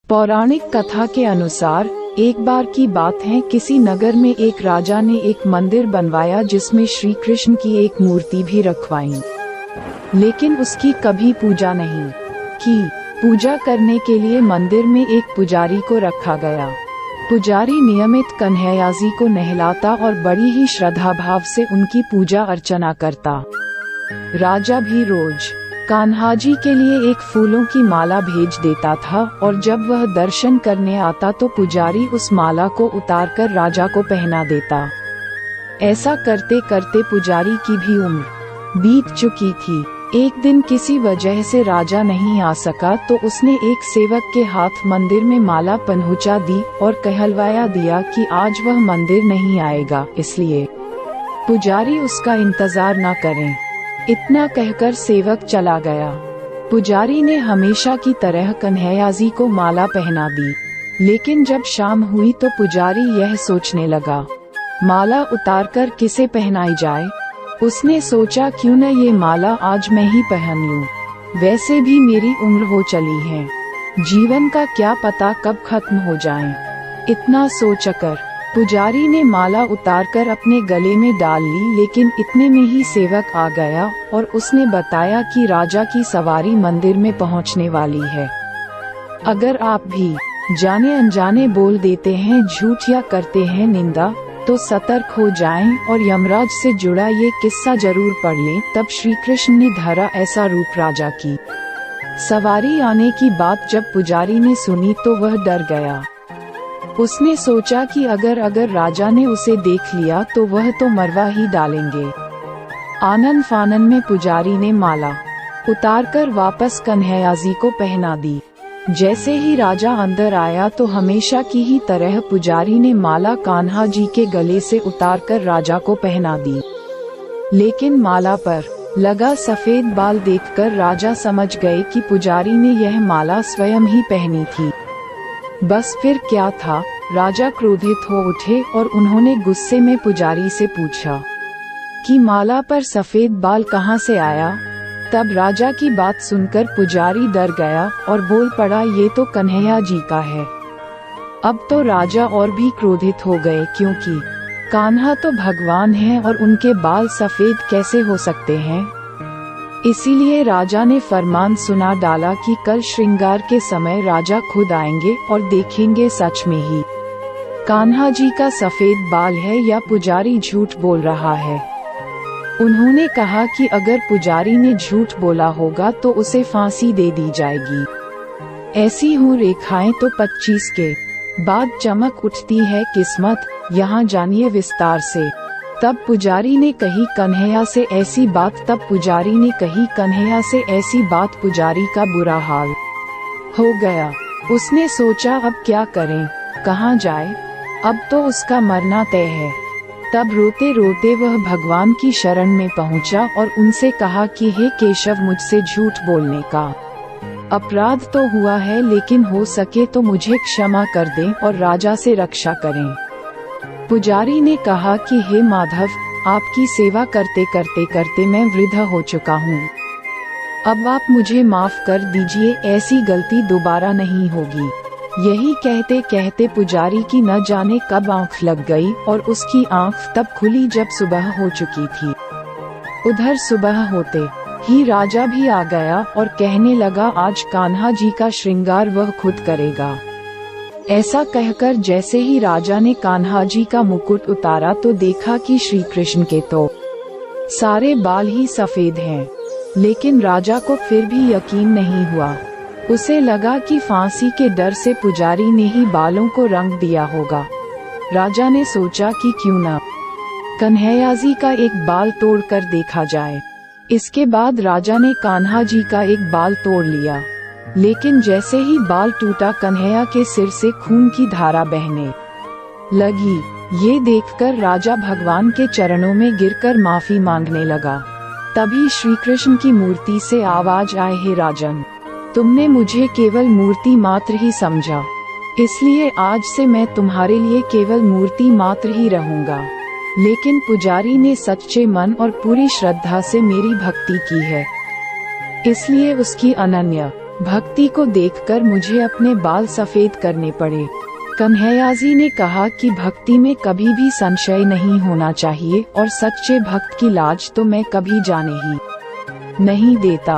पौराणिक कथा के अनुसार एक बार की बात है, किसी नगर में एक राजा ने एक मंदिर बनवाया जिसमें श्री कृष्ण की एक मूर्ति भी रखवाई, लेकिन उसकी कभी पूजा नहीं की। पूजा करने के लिए मंदिर में एक पुजारी को रखा गया। पुजारी नियमित कन्हैयाजी को नहलाता और बड़ी ही श्रद्धा भाव से उनकी पूजा अर्चना करता। राजा भी रोज कान्हाजी के लिए एक फूलों की माला भेज देता था और जब वह दर्शन करने आता तो पुजारी उस माला को उतारकर राजा को पहना देता। ऐसा करते करते पुजारी की भी उम्र बीत चुकी थी। एक दिन किसी वजह से राजा नहीं आ सका तो उसने एक सेवक के हाथ मंदिर में माला पहुंचा दी और कहलवाया दिया कि आज वह मंदिर नहीं आएगा, इसलिए पुजारी उसका इंतजार न करें। इतना कहकर सेवक चला गया। पुजारी ने हमेशा की तरह कन्हैयाजी को माला पहना दी, लेकिन जब शाम हुई तो पुजारी यह सोचने लगा, माला उतारकर किसे पहनाई जाए। उसने सोचा क्यों न ये माला आज मैं ही पहन लूं। वैसे भी मेरी उम्र हो चली है, जीवन का क्या पता कब खत्म हो जाए। इतना सोचकर पुजारी ने माला उतारकर अपने गले में डाल ली, लेकिन इतने में ही सेवक आ गया और उसने बताया कि राजा की सवारी मंदिर में पहुंचने वाली है। अगर आप भी जाने अनजाने बोल देते हैं झूठ या करते हैं निंदा तो सतर्क हो जाएं और यमराज से जुड़ा ये किस्सा जरूर पढ़ लें। तब श्री कृष्ण ने धरा ऐसा रूप। राजा की सवारी आने की बात जब पुजारी ने सुनी तो वह डर गया। उसने सोचा कि अगर राजा ने उसे देख लिया तो वह तो मरवा ही डालेंगे। आनन फानन में पुजारी ने माला उतारकर वापस कन्हैयाजी को पहना दी। जैसे ही राजा अंदर आया तो हमेशा की ही तरह पुजारी ने माला कान्हा जी के गले से उतारकर राजा को पहना दी, लेकिन माला पर लगा सफेद बाल देखकर राजा समझ गए कि पुजारी ने यह माला स्वयं ही पहनी थी। बस फिर क्या था, राजा क्रोधित हो उठे और उन्होंने गुस्से में पुजारी से पूछा कि माला पर सफेद बाल कहाँ से आया। तब राजा की बात सुनकर पुजारी डर गया और बोल पड़ा, ये तो कन्हैया जी का है। अब तो राजा और भी क्रोधित हो गए, क्योंकि कान्हा तो भगवान हैं और उनके बाल सफेद कैसे हो सकते हैं। इसीलिए राजा ने फरमान सुना डाला कि कल श्रृंगार के समय राजा खुद आएंगे और देखेंगे सच में ही कान्हा जी का सफेद बाल है या पुजारी झूठ बोल रहा है। उन्होंने कहा कि अगर पुजारी ने झूठ बोला होगा तो उसे फांसी दे दी जाएगी। ऐसी हूँ रेखाएं तो 25 के बाद चमक उठती है किस्मत, यहाँ जानिए विस्तार से। तब पुजारी ने कही कन्हैया से ऐसी बात पुजारी का बुरा हाल हो गया। उसने सोचा अब क्या करें, कहाँ जाए, अब तो उसका मरना तय है। तब रोते रोते वह भगवान की शरण में पहुंचा और उनसे कहा कि हे केशव, मुझसे झूठ बोलने का अपराध तो हुआ है, लेकिन हो सके तो मुझे क्षमा कर दें और राजा से रक्षा करें। पुजारी ने कहा कि हे माधव, आपकी सेवा करते करते मैं वृद्ध हो चुका हूँ। अब आप मुझे माफ कर दीजिए, ऐसी गलती दोबारा नहीं होगी। यही कहते कहते पुजारी की न जाने कब आंख लग गई और उसकी आंख तब खुली जब सुबह हो चुकी थी। उधर सुबह होते ही राजा भी आ गया और कहने लगा, आज कान्हा जी का श्रृंगार वह खुद करेगा। ऐसा कहकर जैसे ही राजा ने कान्हा जी का मुकुट उतारा तो देखा कि श्री कृष्ण के तो सारे बाल ही सफेद हैं, लेकिन राजा को फिर भी यकीन नहीं हुआ। उसे लगा कि फांसी के डर से पुजारी ने ही बालों को रंग दिया होगा। राजा ने सोचा कि क्यों न कन्हैयाजी का एक बाल तोड़कर देखा जाए। इसके बाद राजा ने कान्हा जी का एक बाल तोड़ लिया, लेकिन जैसे ही बाल टूटा कन्हैया के सिर से खून की धारा बहने लगी। ये देखकर राजा भगवान के चरणों में गिरकर माफी मांगने लगा। तभी श्री कृष्ण की मूर्ति से आवाज आए, हे राजन, तुमने मुझे केवल मूर्ति मात्र ही समझा, इसलिए आज से मैं तुम्हारे लिए केवल मूर्ति मात्र ही रहूंगा। लेकिन पुजारी ने सच्चे मन और पूरी श्रद्धा से मेरी भक्ति की है, इसलिए उसकी अनन्य भक्ति को देखकर मुझे अपने बाल सफेद करने पड़े। कन्हैयाजी ने कहा कि भक्ति में कभी भी संशय नहीं होना चाहिए और सच्चे भक्त की लाज तो मैं कभी जाने ही नहीं देता।